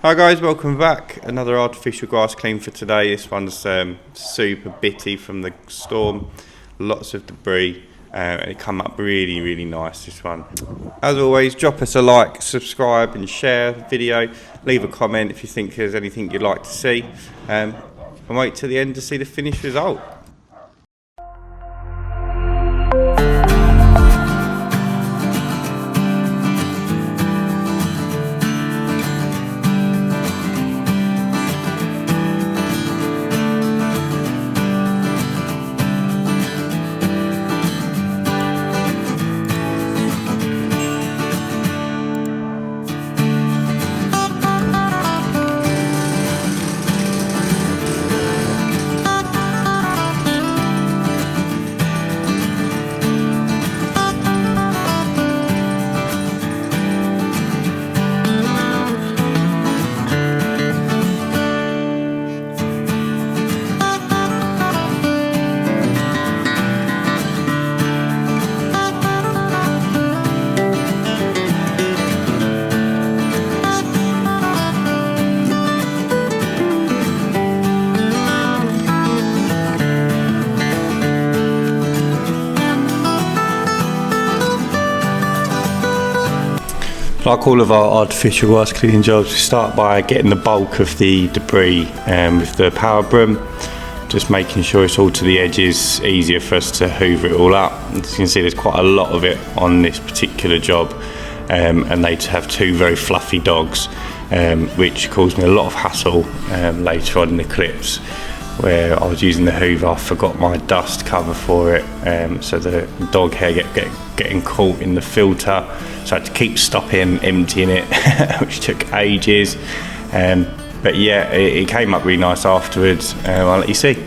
Hi guys, welcome back. Another artificial grass clean for today. This one's super bitty from the storm. Lots of debris. It come up really nice, this one. As always, drop us a like, subscribe and share the video. Leave a comment if you think there's anything you'd like to see. And wait till the end to see the finished result. Like all of our artificial grass cleaning jobs, we start by getting the bulk of the debris with the power broom, just making sure it's all to the edges, easier for us to hoover it all up. As you can see, there's quite a lot of it on this particular job, and they have two very fluffy dogs, which caused me a lot of hassle later on in the clips, where I was using the hoover. I forgot my dust cover for it, so the dog hair getting caught in the filter, so I had to keep stopping emptying it, which took ages. But yeah, it came up really nice afterwards. I'll let you see.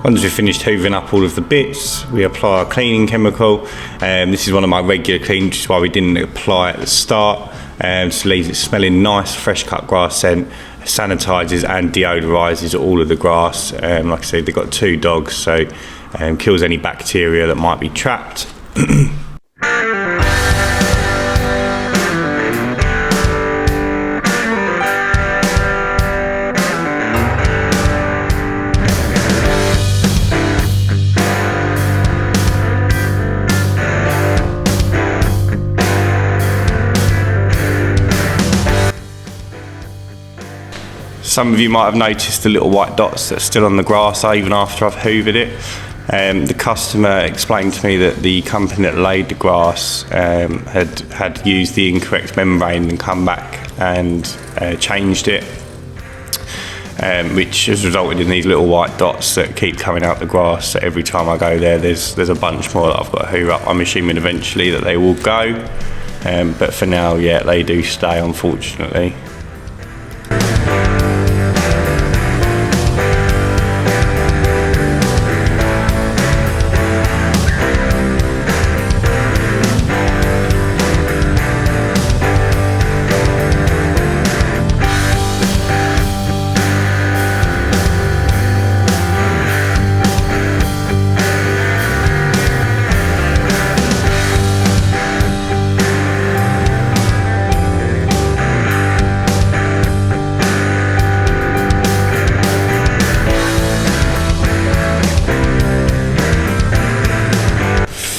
Once we've finished hoovering up all of the bits, we apply our cleaning chemical. This is one of my regular cleans, which is why we didn't apply at the start. Just leaves it smelling nice, fresh cut grass scent. sanitises and deodorises all of the grass. Like I said, they've got 2 dogs, so kills any bacteria that might be trapped. Some of you might have noticed the little white dots that are still on the grass even after I've hoovered it. The customer explained to me that the company that laid the grass had used the incorrect membrane and come back and changed it, which has resulted in these little white dots that keep coming out the grass. So every time I go there, there's a bunch more that I've got to hoover up. I'm assuming eventually that they will go, but for now, yeah, they do stay, unfortunately.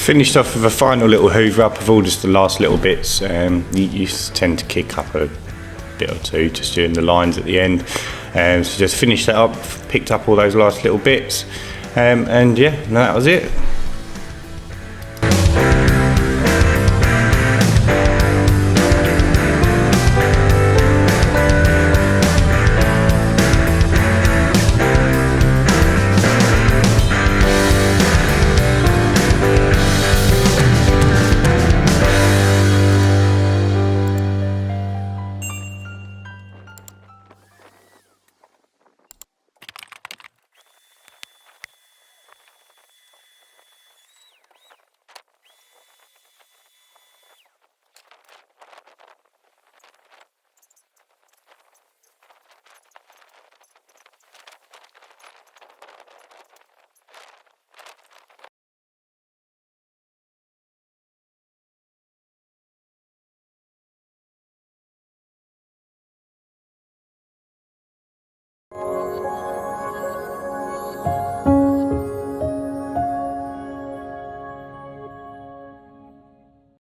Finished off with a final little hoover up of all just the last little bits. You tend to kick up a bit or two just during the lines at the end. So just finished that up, picked up all those last little bits, and yeah, that was it.